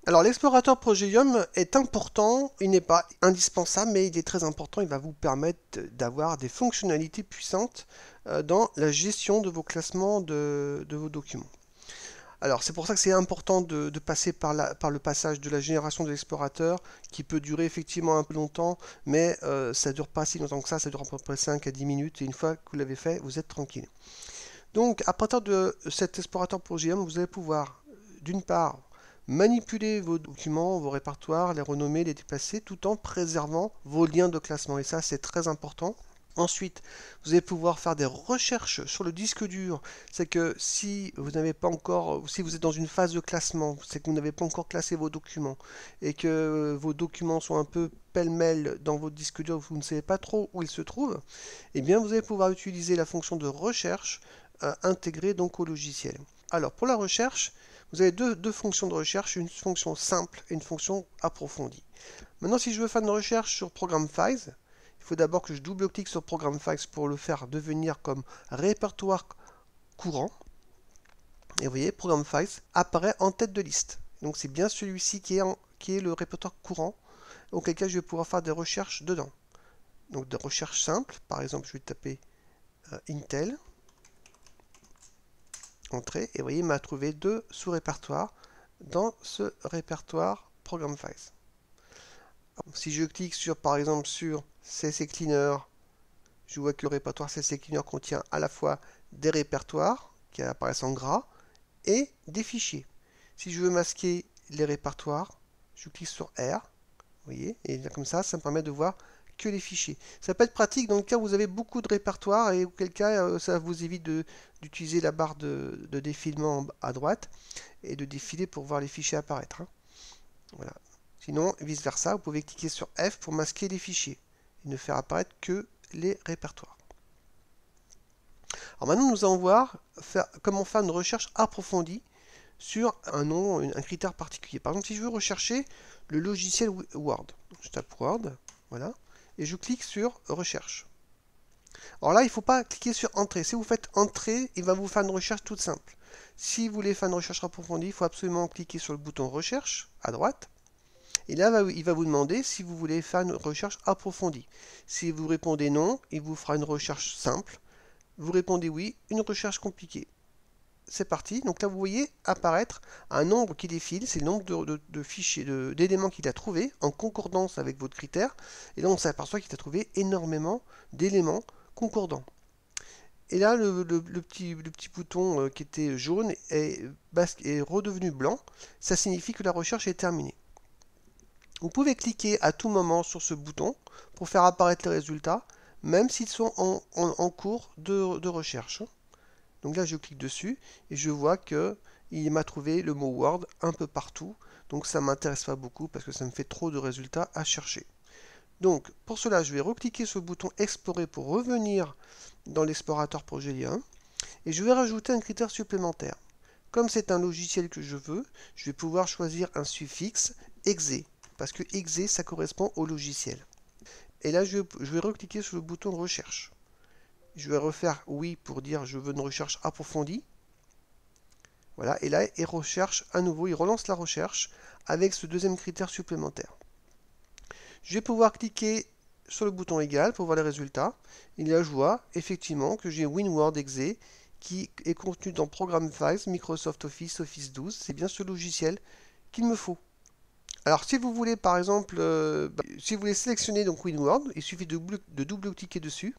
Alors l'explorateur Progelium est important, il n'est pas indispensable, mais il est très important, il va vous permettre d'avoir des fonctionnalités puissantes dans la gestion de vos classements de vos documents. Alors c'est pour ça que c'est important de passer par le passage de la génération de l'explorateur qui peut durer effectivement un peu longtemps, mais ça ne dure pas si longtemps que ça dure à peu près 5 à 10 minutes et une fois que vous l'avez fait, vous êtes tranquille. Donc à partir de cet explorateur Progelium, vous allez pouvoir d'une part manipuler vos documents, vos répertoires, les renommer, les déplacer, tout en préservant vos liens de classement. Et ça, c'est très important. Ensuite, vous allez pouvoir faire des recherches sur le disque dur. C'est que si vous n'avez pas encore, si vous êtes dans une phase de classement, c'est que vous n'avez pas encore classé vos documents et que vos documents sont un peu pêle-mêle dans votre disque dur, vous ne savez pas trop où ils se trouvent, eh bien vous allez pouvoir utiliser la fonction de recherche intégrée donc au logiciel. Alors pour la recherche, vous avez deux fonctions de recherche, une fonction simple et une fonction approfondie. Maintenant, si je veux faire une recherche sur Program Files, il faut d'abord que je double-clique sur Program Files pour le faire devenir comme répertoire courant. Et vous voyez, Program Files apparaît en tête de liste. Donc c'est bien celui-ci qui est le répertoire courant, auquel cas je vais pouvoir faire des recherches dedans. Donc des recherches simples, par exemple je vais taper Intel, entrée, et vous voyez, il m'a trouvé deux sous-répertoires dans ce répertoire Program Files. Si je clique sur, par exemple, sur CC Cleaner, je vois que le répertoire CC Cleaner contient à la fois des répertoires qui apparaissent en gras et des fichiers. Si je veux masquer les répertoires, je clique sur R, vous voyez, et comme ça me permet de voir que les fichiers. Ça peut être pratique dans le cas où vous avez beaucoup de répertoires et auquel cas ça vous évite d'utiliser la barre de défilement à droite et de défiler pour voir les fichiers apparaître. Hein. Voilà. Sinon, vice versa, vous pouvez cliquer sur F pour masquer les fichiers et ne faire apparaître que les répertoires. Alors maintenant, nous allons voir comment faire une recherche approfondie sur un nom, un critère particulier. Par exemple, si je veux rechercher le logiciel Word, je tape Word, voilà, et je clique sur Recherche. Alors là, il ne faut pas cliquer sur Entrée. Si vous faites Entrée, il va vous faire une recherche toute simple. Si vous voulez faire une recherche approfondie, il faut absolument cliquer sur le bouton Recherche à droite. Et là, il va vous demander si vous voulez faire une recherche approfondie. Si vous répondez non, il vous fera une recherche simple. Vous répondez oui, une recherche compliquée. C'est parti. Donc là, vous voyez apparaître un nombre qui défile. C'est le nombre de fichiers, d'éléments qu'il a trouvé en concordance avec votre critère. Et là, on s'aperçoit qu'il a trouvé énormément d'éléments concordants. Et là, le petit bouton qui était jaune est redevenu blanc. Ça signifie que la recherche est terminée. Vous pouvez cliquer à tout moment sur ce bouton pour faire apparaître les résultats, même s'ils sont en cours de recherche. Donc là, je clique dessus et je vois que il m'a trouvé le mot Word un peu partout. Donc ça ne m'intéresse pas beaucoup parce que ça me fait trop de résultats à chercher. Donc pour cela, je vais recliquer sur le bouton Explorer pour revenir dans l'explorateur Progelium et je vais rajouter un critère supplémentaire. Comme c'est un logiciel que je veux, je vais pouvoir choisir un suffixe exe parce que exe ça correspond au logiciel. Et là, je vais recliquer sur le bouton recherche. Je vais refaire oui pour dire je veux une recherche approfondie. Voilà, et là, il recherche à nouveau, il relance la recherche avec ce deuxième critère supplémentaire. Je vais pouvoir cliquer sur le bouton égal pour voir les résultats. Et là, je vois effectivement que j'ai WinWord exe qui est contenu dans Program Files, Microsoft Office, Office 12. C'est bien ce logiciel qu'il me faut. Alors, si vous voulez, par exemple, si vous voulez sélectionner donc WinWord, il suffit de double-cliquer dessus.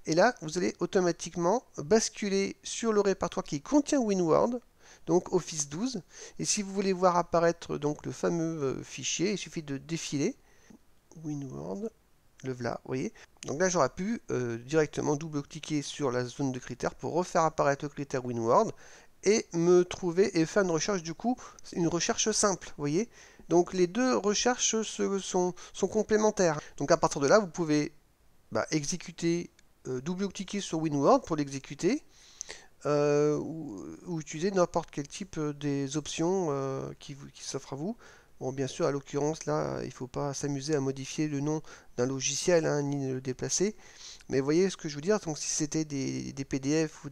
Et là, vous allez automatiquement basculer sur le répertoire qui contient WinWord, donc Office 12. Et si vous voulez voir apparaître donc le fameux fichier, il suffit de défiler WinWord, le voilà, vous voyez. Donc là, j'aurais pu directement double-cliquer sur la zone de critères pour refaire apparaître le critère WinWord et me trouver et faire une recherche du coup, une recherche simple, vous voyez. Donc les deux recherches sont complémentaires. Donc à partir de là, vous pouvez exécuter, double-cliquer sur WinWord pour l'exécuter, ou utiliser n'importe quel type des options qui s'offrent à vous. Bon, bien sûr, à l'occurrence, là, il ne faut pas s'amuser à modifier le nom d'un logiciel, hein, ni le déplacer. Mais vous voyez ce que je veux dire. Donc, si c'était des PDF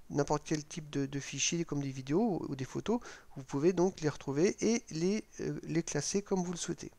n'importe quel type de fichier comme des vidéos ou des photos, vous pouvez donc les retrouver et les classer comme vous le souhaitez.